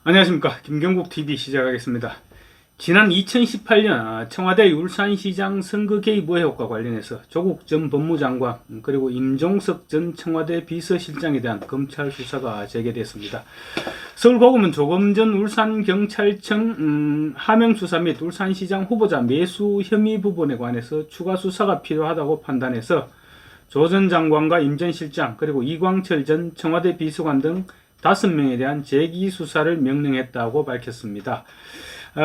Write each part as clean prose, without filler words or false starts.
안녕하십니까. 김경국TV 시작하겠습니다. 지난 2018년 청와대 울산시장 선거 개입 의혹과 관련해서 조국 전 법무장관 그리고 임종석 전 청와대 비서실장에 대한 검찰 수사가 재개됐습니다. 서울고검은 조금 전 울산경찰청 하명수사 및 울산시장 후보자 매수 혐의 부분에 관해서 추가 수사가 필요하다고 판단해서 조 전 장관과 임 전 실장 그리고 이광철 전 청와대 비서관 등 5명에 대한 재기수사를 명령했다고 밝혔습니다.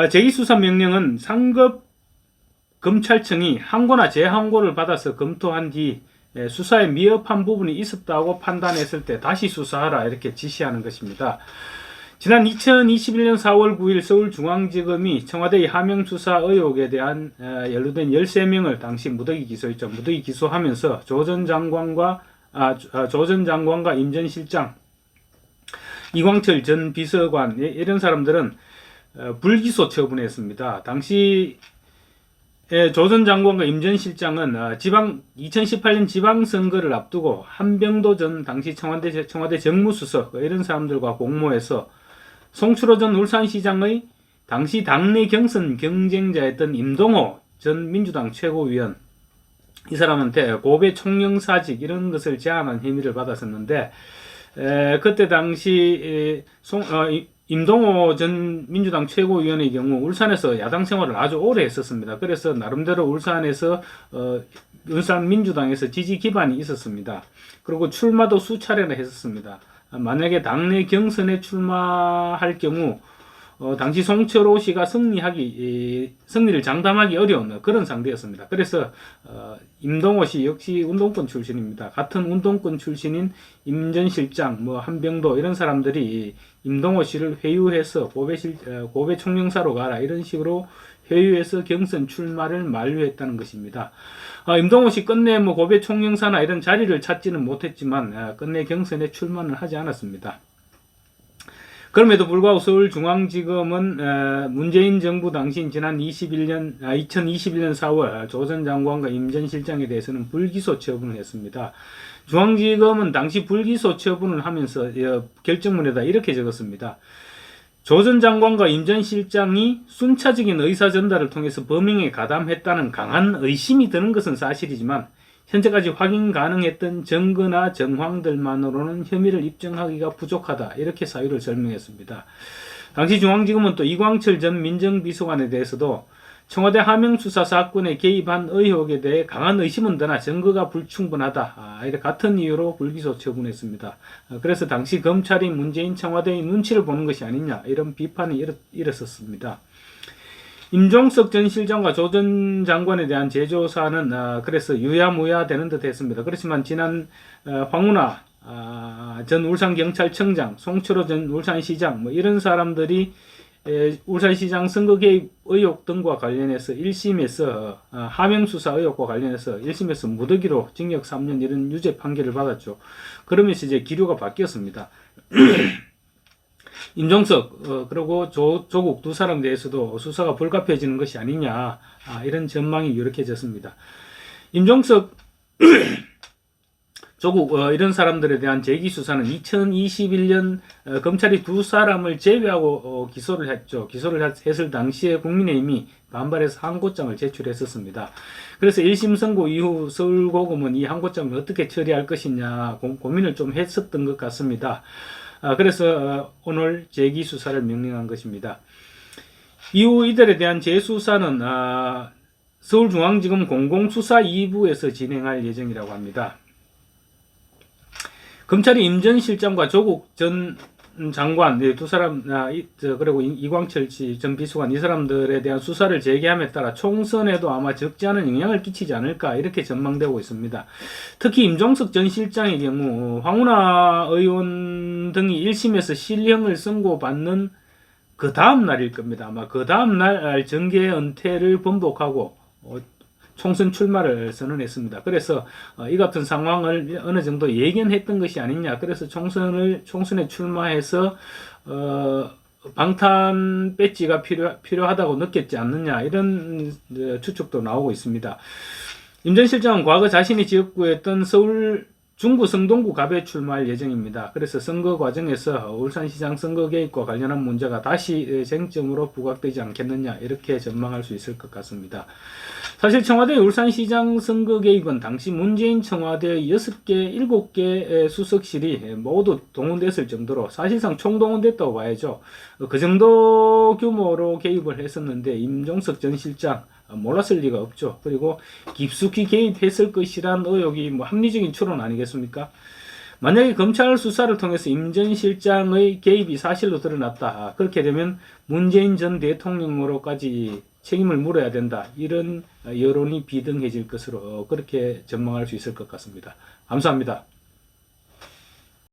재기수사 명령은 상급 검찰청이 항고나 재항고를 받아서 검토한 뒤 수사에 미흡한 부분이 있었다고 판단했을 때 다시 수사하라 이렇게 지시하는 것입니다. 지난 2021년 4월 9일 서울중앙지검이 청와대의 하명수사 의혹에 대한 연루된 13명을 당시 무더기 기소했죠. 무더기 기소하면서 조 전 장관과 임 전 실장, 이광철 전 비서관 이런 사람들은 불기소 처분했습니다. 당시 조 전 장관과 임 전 실장은 2018년 지방선거를 앞두고 한병도 전 당시 청와대 정무수석 이런 사람들과 공모해서 송철호 전 울산시장의 당시 당내 경선 경쟁자였던 임동호 전 민주당 최고위원 이 사람한테 고배 총영사직 이런 것을 제안한 혐의를 받았었는데 그때 당시 임동호 전 민주당 최고위원의 경우 울산에서 야당 생활을 아주 오래 했었습니다. 그래서 나름대로 울산에서 울산 민주당에서 지지 기반이 있었습니다. 그리고 출마도 수차례나 했었습니다. 만약에 당내 경선에 출마할 경우 당시 송철호 씨가 승리를 장담하기 어려운 그런 상대였습니다. 그래서 임동호 씨 역시 운동권 출신입니다. 같은 운동권 출신인 임 전 실장, 한병도 이런 사람들이 임동호 씨를 회유해서 고배 총영사로 가라 이런 식으로 회유해서 경선 출마를 만류했다는 것입니다. 임동호 씨 끝내 고배 총영사나 이런 자리를 찾지는 못했지만 끝내 경선에 출마는 하지 않았습니다. 그럼에도 불구하고 서울중앙지검은 문재인 정부 당시 지난 2021년 4월 조 전 장관과 임 전 실장에 대해서는 불기소 처분을 했습니다. 중앙지검은 당시 불기소 처분을 하면서 결정문에다 이렇게 적었습니다. 조 전 장관과 임 전 실장이 순차적인 의사 전달을 통해서 범행에 가담했다는 강한 의심이 드는 것은 사실이지만 현재까지 확인 가능했던 증거나 정황들만으로는 혐의를 입증하기가 부족하다 이렇게 사유를 설명했습니다. 당시 중앙지검은 또 이광철 전 민정비서관에 대해서도 청와대 하명수사 사건에 개입한 의혹에 대해 강한 의심은 드나 증거가 불충분하다 이렇게 같은 이유로 불기소 처분했습니다. 그래서 당시 검찰이 문재인 청와대의 눈치를 보는 것이 아니냐 이런 비판이 일었었습니다. 임종석 전 실장과 조 전 장관에 대한 재조사는 그래서 유야무야 되는 듯 했습니다. 그렇지만 지난 황운하 전 울산경찰청장, 송철호 전 울산시장 이런 사람들이 울산시장 선거 개입 의혹 등과 관련해서 1심에서 하명수사 의혹과 관련해서 1심에서 무더기로 징역 3년 이런 유죄 판결을 받았죠. 그러면서 이제 기류가 바뀌었습니다. 임종석 그리고 조국 두 사람에 대해서도 수사가 불가피해지는 것이 아니냐 이런 전망이 유력해졌습니다. 임종석 조국 이런 사람들에 대한 재기수사는 2021년 검찰이 두 사람을 제외하고 기소를 했죠. 기소를 했을 당시에 국민의힘이 반발해서 항고장을 제출했었습니다. 그래서 1심 선고 이후 서울고검은 이 항고장을 어떻게 처리할 것이냐 고민을 좀 했었던 것 같습니다. 그래서 오늘 재기수사를 명령한 것입니다. 이후 이들에 대한 재수사는 서울중앙지검 공공수사 2부에서 진행할 예정이라고 합니다. 검찰이 임 전 실장과 조국 전 장관 두 사람 그리고 이광철 전 비서관 이 사람들에 대한 수사를 재개함에 따라 총선에도 아마 적지 않은 영향을 끼치지 않을까 이렇게 전망되고 있습니다. 특히 임종석 전 실장의 경우 황운하 의원 등이 1심에서 실형을 선고받는 그 다음 날일 겁니다. 아마 그 다음 날 정계 은퇴를 번복하고 총선 출마를 선언했습니다. 그래서 이 같은 상황을 어느 정도 예견했던 것이 아니냐. 그래서 총선에 출마해서 방탄 배지가 필요하다고 느꼈지 않느냐. 이런 추측도 나오고 있습니다. 임 전 실장은 과거 자신이 지역구였던 서울 중구 성동구 갑에 출마할 예정입니다. 그래서 선거 과정에서 울산시장 선거 개입과 관련한 문제가 다시 쟁점으로 부각되지 않겠느냐 이렇게 전망할 수 있을 것 같습니다. 사실 청와대 울산시장 선거 개입은 당시 문재인 청와대 6개, 7개 수석실이 모두 동원됐을 정도로 사실상 총동원됐다고 봐야죠. 그 정도 규모로 개입을 했었는데 임종석 전 실장 몰랐을 리가 없죠. 그리고 깊숙이 개입했을 것이란 의혹이 합리적인 추론 아니겠습니까? 만약에 검찰 수사를 통해서 임 전 실장의 개입이 사실로 드러났다. 그렇게 되면 문재인 전 대통령으로까지 책임을 물어야 된다. 이런 여론이 비등해질 것으로 그렇게 전망할 수 있을 것 같습니다. 감사합니다.